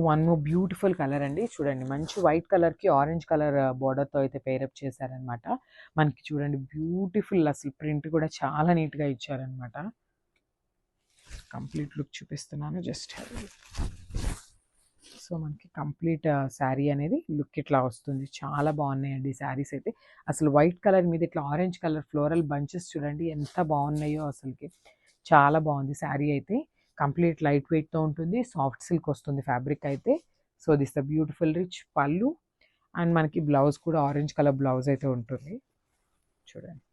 One more beautiful colour అండి. చూడండి మంచి వైట్ కలర్‌కి ఆరెంజ్ కలర్ బోర్డర్‌తో అయితే పెయిరప్ చేశారనమాట. మనకి చూడండి బ్యూటిఫుల్ అసలు ప్రింట్ కూడా చాలా నీట్‌గా ఇచ్చారనమాట. కంప్లీట్ లుక్ చూపిస్తున్నాను. జస్ట్ సో మనకి కంప్లీట్ శారీ అనేది లుక్ ఇట్లా వస్తుంది. చాలా బాగున్నాయండి శారీస్ అయితే. అసలు వైట్ కలర్ మీద ఇట్లా ఆరెంజ్ కలర్ ఫ్లోరల్ బంచెస్ చూడండి ఎంత బాగున్నాయో అసలుకి. చాలా బాగుంది శారీ అయితే. కంప్లీట్ లైట్ వెయిట్‌తో ఉంటుంది. సాఫ్ట్ సిల్క్ వస్తుంది ఫ్యాబ్రిక్ అయితే. So this the beautiful rich పళ్ళు అండ్ మనకి బ్లౌజ్ కూడా ఆరెంజ్ కలర్ బ్లౌజ్ అయితే ఉంటుంది. చూడండి.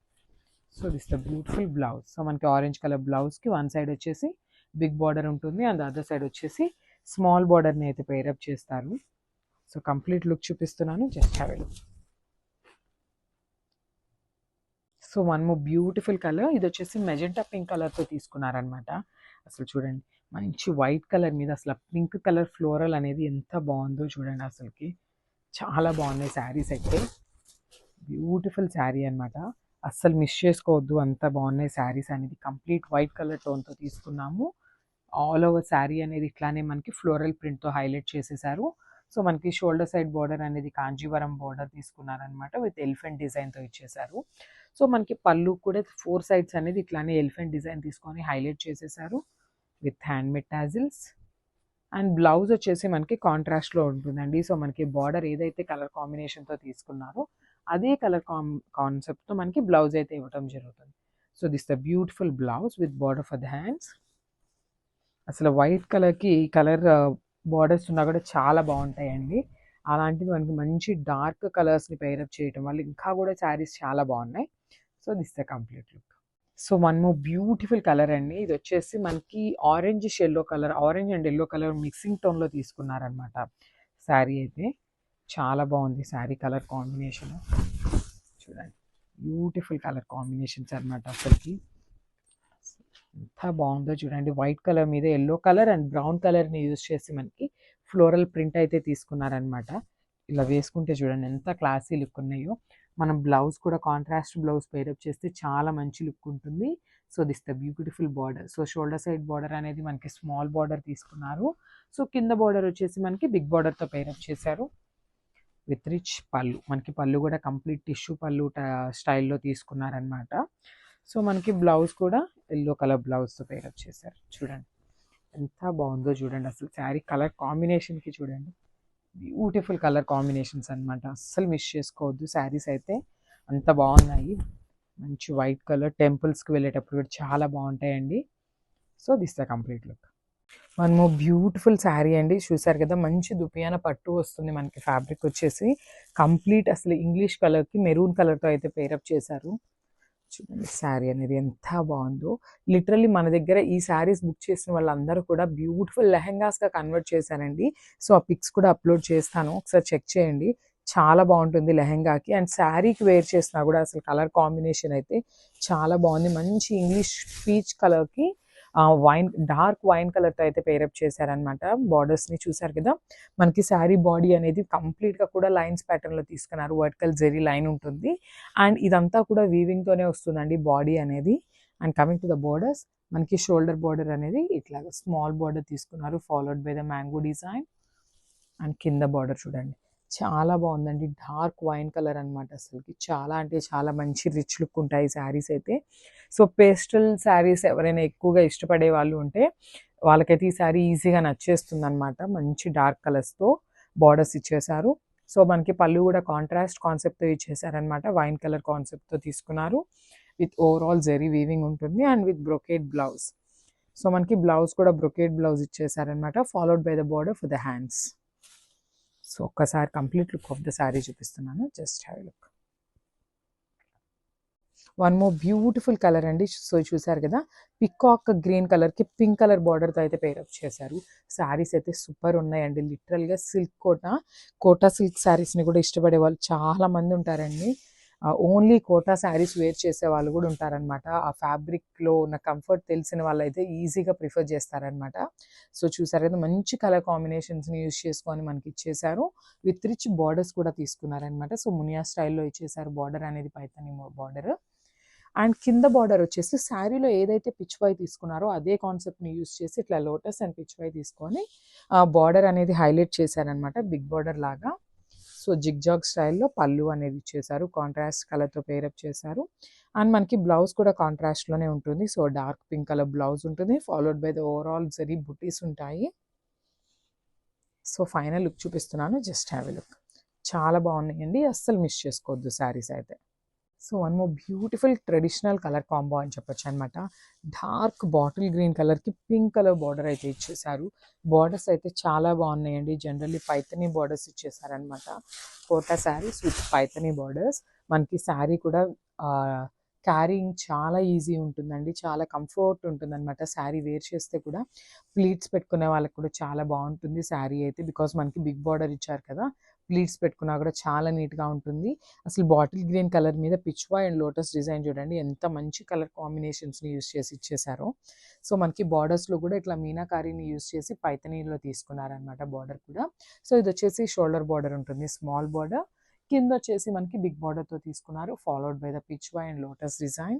So this the beautiful blouse. So మనకి ఆరెంజ్ కలర్ బ్లౌజ్‌కి వన్ సైడ్ వచ్చేసి బిగ్ బార్డర్ ఉంటుంది అండ్ అదర్ సైడ్ వచ్చేసి స్మాల్ బార్డర్‌ని అయితే పెయిరప్ చేస్తారు. సో కంప్లీట్ లుక్ చూపిస్తున్నాను. Just have a look. So one more beautiful colour. ఇది వచ్చేసి మెజెంటా పింక్ కలర్‌తో తీసుకున్నారనమాట. అసలు చూడండి మంచి వైట్ కలర్ మీద అసలు పింక్ కలర్ ఫ్లోరల్ అనేది ఎంత బాగుందో చూడండి అసలుకి. చాలా బాగున్నాయి శారీస్ అయితే. బ్యూటిఫుల్ శారీ అనమాట. అస్సలు మిస్ చేసుకోవద్దు, అంత బాగున్నాయి శారీస్ అనేది. కంప్లీట్ వైట్ కలర్ టోన్తో తీసుకున్నాము. ఆల్ ఓవర్ శారీ అనేది ఇట్లానే మనకి ఫ్లోరల్ ప్రింట్తో హైలైట్ చేసేసారు. సో మనకి షోల్డర్ సైడ్ బార్డర్ అనేది కాంజీవరం బార్డర్ తీసుకున్నారనమాట విత్ ఎలిఫెంట్ డిజైన్తో ఇచ్చేసారు. సో మనకి పళ్ళు కూడా 4 సైడ్స్ అనేది ఇట్లానే ఎలిఫెంట్ డిజైన్ తీసుకొని హైలైట్ చేసేసారు with handmade tassels. And blouse వచ్చేసి మనకి కాంట్రాస్ట్లో ఉంటుందండి. సో మనకి బార్డర్ ఏదైతే కలర్ కాంబినేషన్తో తీసుకున్నారో అదే కలర్ కాన్సెప్ట్తో మనకి బ్లౌజ్ అయితే ఇవ్వడం జరుగుతుంది. So this the beautiful blouse with border for the hands. అసలు వైట్ కలర్కి ఈ కలర్ బార్డర్స్ ఉన్నా కూడా చాలా బాగుంటాయండి. అలాంటిది మనకి మంచి డార్క్ కలర్స్ని పెయిరప్ చేయడం వల్ల ఇంకా కూడా శారీస్ చాలా బాగున్నాయి. So this the complete look. So one more beautiful colour అండి. ఇది వచ్చేసి మనకి orange yellow colour, orange and yellow colour mixing టోన్లో తీసుకున్నారనమాట శారీ అయితే. చాలా బాగుంది శారీ కలర్ కాంబినేషన్. చూడండి బ్యూటిఫుల్ కలర్ కాంబినేషన్స్ అనమాట అసలుకి. ఎంత బాగుందో చూడండి. వైట్ కలర్ మీద ఎల్లో కలర్ అండ్ బ్రౌన్ కలర్ని యూజ్ చేసి మనకి ఫ్లోరల్ ప్రింట్ అయితే తీసుకున్నారనమాట. ఇలా వేసుకుంటే చూడండి ఎంత క్లాసీ లుక్ ఉన్నాయో. మనం బ్లౌజ్ కూడా కాంట్రాస్ట్ బ్లౌజ్ పేరప్ చేస్తే చాలా మంచి లుక్ ఉంటుంది. So this the beautiful border. So shoulder side border అనేది మనకి స్మాల్ బార్డర్ తీసుకున్నారు. సో కింద బార్డర్ వచ్చేసి మనకి బిగ్ బార్డర్తో పేరప్ చేశారు విత్ రిచ్ పళ్ళు. మనకి పళ్ళు కూడా కంప్లీట్ టిష్యూ పళ్ళు స్టైల్లో తీసుకున్నారనమాట. సో మనకి బ్లౌజ్ కూడా ఎల్లో కలర్ బ్లౌజ్తో పేరప్ చేశారు. చూడండి ఎంత బాగుందో చూడండి అసలు శారీ కలర్ కాంబినేషన్కి చూడండి. బ్యూటిఫుల్ కలర్ కాంబినేషన్స్ అనమాట. అస్సలు మిస్ చేసుకోవద్దు శారీస్ అయితే అంత బాగున్నాయి. మంచి వైట్ కలర్ టెంపుల్స్కి వెళ్ళేటప్పుడు కూడా చాలా బాగుంటాయండి. So this the complete look. One more beautiful sari అండి. చూసారు కదా మంచి దుపియాన పట్టు వస్తుంది మనకి. ఫ్యాబ్రిక్ వచ్చేసి కంప్లీట్ అసలు ఇంగ్లీష్ కలర్కి మెరూన్ కలర్తో అయితే పేరప్ చేశారు. చూడండి శారీ అనేది ఎంత బాగుందో. లిటరల్లీ మన దగ్గర ఈ శారీస్ బుక్ చేసిన వాళ్ళందరూ కూడా బ్యూటిఫుల్ లెహెంగాస్గా కన్వర్ట్ చేశారండి. సో ఆ పిక్స్ కూడా అప్లోడ్ చేస్తాను, ఒకసారి చెక్ చేయండి. చాలా బాగుంటుంది లెహెంగాకి అండ్ శారీకి వేర్ చేసినా కూడా అసలు కలర్ కాంబినేషన్ అయితే చాలా బాగుంది. మంచి ఇంగ్లీష్ పీచ్ కలర్కి వైన్ డార్క్ వైన్ కలర్తో అయితే పేరప్ చేశారనమాట. బార్డర్స్ని చూసారు కదా. మనకి శారీ బాడీ అనేది కంప్లీట్గా కూడా లైన్స్ ప్యాటర్న్లో తీసుకున్నారు. వర్టికల్ జెరీ లైన్ ఉంటుంది అండ్ ఇదంతా కూడా వీవింగ్తోనే వస్తుందండి బాడీ అనేది. And coming to the borders, మనకి షోల్డర్ బార్డర్ అనేది ఇట్లాగా స్మాల్ బార్డర్ తీసుకున్నారు followed by the mango design. And కింద బార్డర్ చూడండి చాలా బాగుందండి. డార్క్ వైన్ కలర్ అనమాట. అసలుకి చాలా అంటే చాలా మంచి రిచ్ లుక్ ఉంటాయి శారీస్ అయితే. సో పేస్టల్ శారీస్ ఎవరైనా ఎక్కువగా ఇష్టపడే వాళ్ళు ఉంటే వాళ్ళకైతే ఈ శారీ ఈజీగా నచ్చేస్తుంది అనమాట. మంచి డార్క్ కలర్స్తో బార్డర్స్ ఇచ్చేసారు. సో మనకి పళ్ళు కూడా కాంట్రాస్ట్ కాన్సెప్ట్తో ఇచ్చేసారనమాట. వైన్ కలర్ కాన్సెప్ట్తో తీసుకున్నారు విత్ ఓవరాల్ జెరీ వీవింగ్ ఉంటుంది and with brocade blouse. So మనకి బ్లౌజ్ కూడా బ్రొకేడ్ బ్లౌజ్ ఇచ్చేసారనమాట followed by the border for the hands. So ఒక్కసారి complete look of the sari చూపిస్తున్నాను. Just have a look. One more beautiful colour అండి. So చూసారు కదా peacock green కలర్కి pink colour బార్డర్తో అయితే పేరప్ చేశారు. శారీస్ అయితే సూపర్ ఉన్నాయండి. లిటరల్గా సిల్క్ కోటా సిల్క్ శారీస్ని కూడా ఇష్టపడే వాళ్ళు చాలా మంది ఉంటారండి. ఓన్లీ కోటా శారీస్ వేర్ చేసే వాళ్ళు కూడా ఉంటారనమాట. ఆ ఫ్యాబ్రిక్లో ఉన్న కంఫర్ట్ తెలిసిన వాళ్ళు అయితే ఈజీగా ప్రిఫర్ చేస్తారనమాట. సో చూసారు కదా మంచి కలర్ కాంబినేషన్స్ని యూజ్ చేసుకొని మనకి ఇచ్చేసారు విత్ రిచ్ బార్డర్స్ కూడా తీసుకున్నారనమాట. సో మునియా స్టైల్లో ఇచ్చేసారు బార్డర్ అనేది, పైతాని బార్డర్. అండ్ కింద బార్డర్ వచ్చేసి శారీలో ఏదైతే పిచ్వై తీసుకున్నారో అదే కాన్సెప్ట్ని యూస్ చేసి ఇట్లా లోటస్ అండ్ పిచ్వై తీసుకొని బార్డర్ అనేది హైలైట్ చేశారనమాట, బిగ్ బార్డర్ లాగా. సో జిగ్జాగ్ స్టైల్లో పళ్ళు అనేది ఇచ్చేసారు, కాంట్రాస్ట్ కలర్తో పేరప్ చేశారు. అండ్ మనకి బ్లౌజ్ కూడా కాంట్రాస్ట్లోనే ఉంటుంది. So dark pink colour blouse ఉంటుంది, followed by the overall zari butis ఉంటాయి. సో ఫైనల్ లుక్ చూపిస్తున్నాను, జస్ట్ హ్యావ్ ఎ లుక్. చాలా బాగున్నాయండి, అస్సలు మిస్ చేసుకోవద్దు శారీస్ అయితే. So one more beautiful traditional colour combo అని చెప్పొచ్చు అనమాట. డార్క్ బాటిల్ గ్రీన్ కలర్కి పింక్ కలర్ బార్డర్ అయితే ఇచ్చేసారు. బార్డర్స్ అయితే చాలా బాగున్నాయండి, జనరల్లీ పైతనీ బార్డర్స్ ఇచ్చేసారనమాట. Kota saris with Paithani borders. మనకి శారీ కూడా క్యారీయింగ్ చాలా ఈజీ ఉంటుందండి, చాలా కంఫర్ట్ ఉంటుంది అనమాట. శారీ వేర్ చేస్తే కూడా ప్లీట్స్ పెట్టుకునే వాళ్ళకి కూడా చాలా బాగుంటుంది శారీ అయితే, బికాస్ మనకి బిగ్ బార్డర్ ఇచ్చారు కదా, ప్లీట్స్ పెట్టుకున్నా కూడా చాలా నీట్గా ఉంటుంది. అసలు బాటిల్ గ్రీన్ కలర్ మీద పిచ్వా అండ్ లోటస్ డిజైన్ చూడండి, ఎంత మంచి కలర్ కాంబినేషన్స్ని యూస్ చేసి ఇచ్చేసారో. సో మనకి బార్డర్స్లో కూడా ఇట్లా మీనాకారీని యూస్ చేసి పైతనీలో తీసుకున్నారనమాట బార్డర్ కూడా. సో ఇది వచ్చేసి షోల్డర్ బార్డర్ ఉంటుంది, స్మాల్ బార్డర్. కింద వచ్చేసి మనకి బిగ్ బార్డర్తో తీసుకున్నారు, ఫాలోడ్ బై ద పిచ్వా and lotus design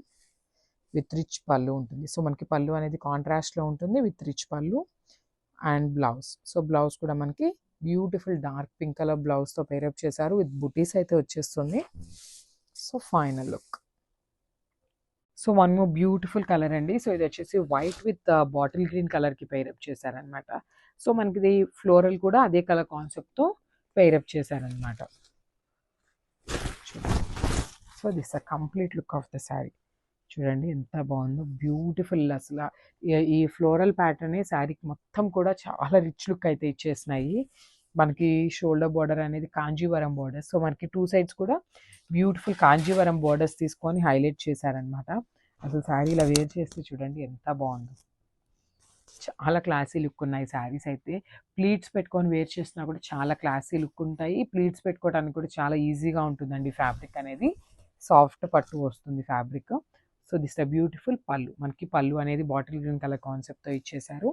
with rich పళ్ళు ఉంటుంది. సో మనకి పళ్ళు అనేది కాంట్రాస్ట్లో ఉంటుంది విత్ రిచ్ పళ్ళు. అండ్ బ్లౌజ్, సో బ్లౌజ్ కూడా మనకి బ్యూటిఫుల్ డార్క్ పింక్ కలర్ బ్లౌజ్తో పేరప్ చేశారు, విత్ బుటీస్ అయితే వచ్చేస్తుంది. So final look. So one more beautiful colour అండి. సో ఇది వచ్చేసి వైట్ విత్ బాటిల్ గ్రీన్ కలర్కి పేరప్ చేశారనమాట. సో మనకి ఇది ఫ్లోరల్ కూడా అదే కలర్ కాన్సెప్ట్తో పేరప్ చేశారనమాట. So this a complete look of the sari. చూడండి ఎంత బాగుందో, బ్యూటిఫుల్. అసలు ఈ ఫ్లోరల్ ప్యాటర్న్ శారీకి మొత్తం కూడా చాలా రిచ్ లుక్ అయితే ఇచ్చేసినాయి. మనకి షోల్డర్ బార్డర్ అనేది కాంజీవరం బార్డర్, సో మనకి టూ సైడ్స్ కూడా బ్యూటిఫుల్ కాంజీవరం బార్డర్స్ తీసుకొని హైలైట్ చేశారనమాట. అసలు శారీ ఇలా వేర్ చేస్తే చూడండి ఎంత బాగుందో, చాలా క్లాసీ లుక్ ఉన్నాయి శారీస్ అయితే. ప్లీట్స్ పెట్టుకొని వేర్ చేసినా కూడా చాలా క్లాసీ లుక్ ఉంటాయి. ప్లీట్స్ పెట్టుకోవడానికి కూడా చాలా ఈజీగా ఉంటుందండి, ఫ్యాబ్రిక్ అనేది సాఫ్ట్ పట్టు వస్తుంది fabric. So this the beautiful పళ్ళు. మనకి పళ్ళు అనేది బాటిల్ గ్రీన్ కలర్ కాన్సెప్ట్తో ఇచ్చేసారు.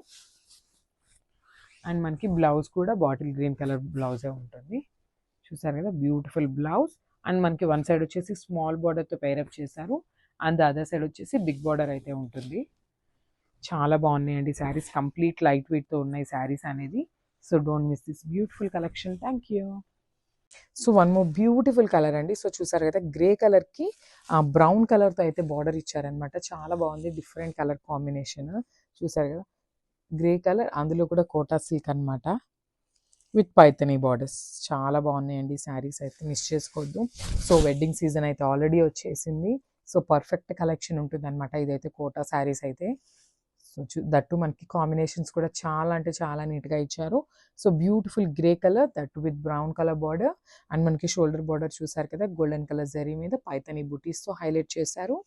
అండ్ మనకి బ్లౌజ్ కూడా బాటిల్ గ్రీన్ కలర్ బ్లౌజే ఉంటుంది, చూసారు కదా, బ్యూటిఫుల్ బ్లౌజ్. అండ్ మనకి వన్ సైడ్ వచ్చేసి స్మాల్ బార్డర్తో పేరప్ చేశారు, అండ్ ద అదర్ సైడ్ వచ్చేసి బిగ్ బార్డర్ అయితే ఉంటుంది. చాలా బాగున్నాయండి శారీస్, కంప్లీట్ లైట్ వెయిట్తో ఉన్నాయి శారీస్ అనేది. So don't miss this beautiful collection. Thank you. So one more beautiful colour అండి. సో చూసారు కదా, గ్రే కలర్కి బ్రౌన్ కలర్తో అయితే బార్డర్ ఇచ్చారనమాట, చాలా బాగుంది, డిఫరెంట్ కలర్ కాంబినేషన్. చూసారు కదా, గ్రే కలర్, అందులో కూడా కోటా సిల్క్ అనమాట విత్ పైతనీ బార్డర్స్. చాలా బాగున్నాయండి శారీస్ అయితే, మిస్ చేసుకోవద్దు. సో వెడ్డింగ్ సీజన్ అయితే ఆల్రెడీ వచ్చేసింది, సో పర్ఫెక్ట్ కలెక్షన్ ఉంటుంది అనమాట ఇదైతే కోటా శారీస్ అయితే. సో దట్టు మనకి కాంబినేషన్స్ కూడా చాలా అంటే చాలా నీట్గా ఇచ్చారు. So beautiful grey colour that with brown colour border. And మనకి షోల్డర్ బార్డర్ చూసారు కదా, గోల్డెన్ కలర్ జరీ మీద పైతనీ బుటీస్తో హైలైట్ చేశారు.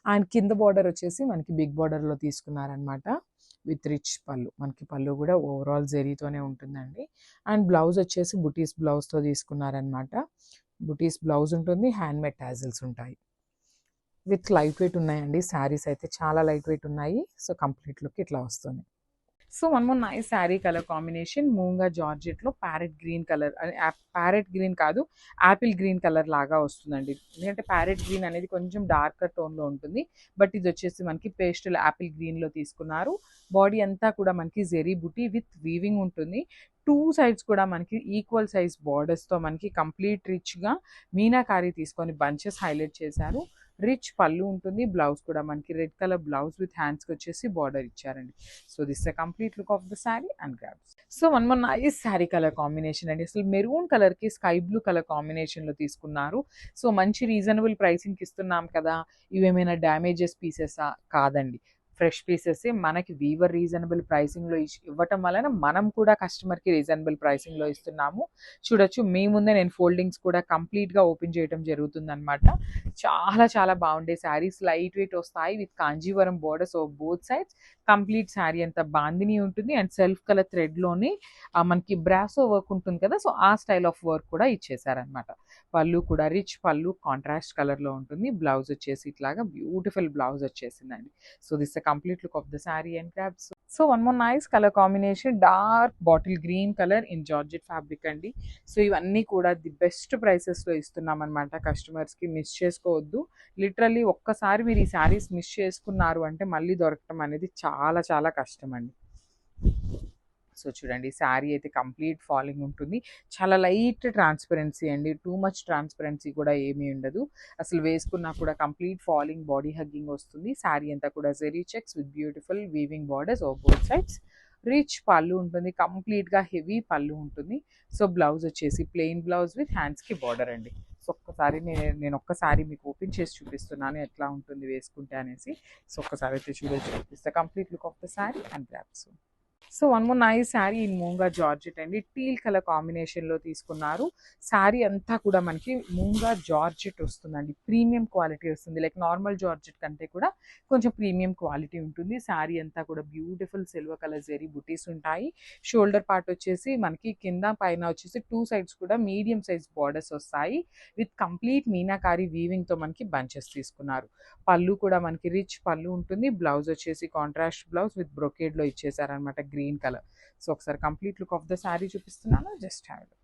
అండ్ కింద బార్డర్ వచ్చేసి మనకి బిగ్ బార్డర్లో తీసుకున్నారనమాట విత్ రిచ్ పళ్ళు. మనకి పళ్ళు కూడా ఓవరాల్ జరీతోనే ఉంటుందండి. అండ్ బ్లౌజ్ వచ్చేసి బుటీస్ బ్లౌజ్తో తీసుకున్నారనమాట. బుటీస్ బ్లౌజ్ ఉంటుంది, హ్యాండ్ మేడ్ టాజిల్స్ ఉంటాయి, విత్ లైట్ వెయిట్ ఉన్నాయండి శారీస్ అయితే, చాలా లైట్ వెయిట్ ఉన్నాయి. సో కంప్లీట్ లుక్ ఇట్లా వస్తుంది. So one more nice sari colour combination, moonga జార్జెట్లో parrot green colour, parrot green కాదు, యాపిల్ గ్రీన్ కలర్ లాగా వస్తుందండి. ఎందుకంటే ప్యారెట్ గ్రీన్ అనేది కొంచెం డార్కర్ టోన్లో ఉంటుంది, బట్ ఇది వచ్చేసి మనకి పేస్టల్ యాపిల్ గ్రీన్లో తీసుకున్నారు. బాడీ అంతా కూడా మనకి జెరీ బుటీ విత్ వీవింగ్ ఉంటుంది. టూ సైడ్స్ కూడా మనకి ఈక్వల్ సైజ్ బార్డర్స్తో మనకి కంప్లీట్ రిచ్గా మీనాకారీ తీసుకొని బంచెస్ హైలైట్ చేశారు. రిచ్ పళ్ళు ఉంటుంది, బ్లౌజ్ కూడా మనకి రెడ్ కలర్ బ్లౌజ్ విత్ హ్యాండ్స్కి వచ్చేసి బార్డర్ ఇచ్చారండి. So this the complete look of the sari and grabs. So one more nice sari colour combination అండి. అసలు మెరూన్ కలర్కి స్కై బ్లూ కలర్ కాంబినేషన్లో తీసుకున్నారు. సో మంచి రీజనబుల్ ప్రైసింగ్కి ఇస్తున్నాం కదా, ఇవేమైనా డ్యామేజెస్ పీసెసా? కాదండి, ఫ్రెష్ పీసెస్ మనకి వీవర్ రీజనబుల్ ప్రైసింగ్లో ఇవ్వటం వలన మనం కూడా కస్టమర్కి రీజనబుల్ ప్రైసింగ్లో ఇస్తున్నాము. చూడొచ్చు, మీ ముందే నేను ఫోల్డింగ్స్ కూడా కంప్లీట్గా ఓపెన్ చేయడం జరుగుతుంది అనమాట. చాలా చాలా బాగుండే శారీస్, లైట్ వెయిట్ వస్తాయి with Kanjeevaram borders of both sides. Complete sari అంతా బాందిని ఉంటుంది అండ్ సెల్ఫ్ కలర్ థ్రెడ్లోనే మనకి బ్రాసో వర్క్ ఉంటుంది కదా, సో ఆ స్టైల్ ఆఫ్ వర్క్ కూడా ఇచ్చేసారనమాట. పళ్ళు కూడా రిచ్ పళ్ళు, కాంట్రాస్ట్ కలర్లో ఉంటుంది. బ్లౌజ్ వచ్చేసి ఇట్లాగా బ్యూటిఫుల్ బ్లౌజ్ వచ్చేసిందండి. So this complete look of the sari and grabs. So one more nice colour combination, dark bottle green colour in georgette fabric అండి. సో ఇవన్నీ కూడా ది బెస్ట్ ప్రైసెస్లో ఇస్తున్నాం అనమాట కస్టమర్స్కి. మిస్ చేసుకోవద్దు. లిటరల్లీ ఒక్కసారి మీరు ఈ శారీస్ మిస్ చేసుకున్నారు అంటే మళ్ళీ దొరకటం అనేది చాలా చాలా కష్టం అండి. సో చూడండి, శారీ అయితే కంప్లీట్ ఫాలింగ్ ఉంటుంది. చాలా లైట్ ట్రాన్స్పరెన్సీ అండి, టూ మచ్ ట్రాన్స్పరెన్సీ కూడా ఏమీ ఉండదు. అసలు వేసుకున్నా కూడా కంప్లీట్ ఫాలింగ్, బాడీ హగ్గింగ్ వస్తుంది. శారీ అంతా కూడా zari checks with beautiful weaving borders of both sides. Rich పళ్ళు ఉంటుంది, కంప్లీట్గా హెవీ పళ్ళు ఉంటుంది. సో బ్లౌజ్ వచ్చేసి ప్లెయిన్ బ్లౌజ్ విత్ హ్యాండ్స్కి బార్డర్ అండి. సో ఒక్కసారి నేను ఒక్కసారి మీకు ఓపెన్ చేసి చూపిస్తున్నాను ఎట్లా ఉంటుంది వేసుకుంటే అనేసి. సో ఒక్కసారి అయితే చూపిస్తే complete look of the sari and grabs. So one more nice sari in మూంగా georgette అండి. టీల్ కలర్ కాంబినేషన్లో తీసుకున్నారు. శారీ అంతా కూడా మనకి మూంగా జార్జెట్ వస్తుందండి. ప్రీమియం క్వాలిటీ వస్తుంది. లైక్ నార్మల్ జార్జెట్ కంటే కూడా కొంచెం ప్రీమియం క్వాలిటీ ఉంటుంది. శారీ అంతా కూడా బ్యూటిఫుల్ సిల్వర్ కలర్ జెరీ బుటీస్ ఉంటాయి. షోల్డర్ పార్ట్ వచ్చేసి మనకి కింద పైన వచ్చేసి టూ సైడ్స్ కూడా మీడియం సైజ్ బార్డర్స్ వస్తాయి. విత్ కంప్లీట్ మీనాకారి వీవింగ్తో మనకి బంచెస్ తీసుకున్నారు. పళ్ళు కూడా మనకి రిచ్ పళ్ళు ఉంటుంది. బ్లౌజ్ వచ్చేసి కాంట్రాస్ట్ బ్లౌజ్ విత్ బ్రొకేడ్లో ఇచ్చేసారనమాట గ్రీన్ కలర్. సో ఒకసారి complete look of the sari చూపిస్తున్నాను, జస్ట్ హ్యావ్ ఇట్.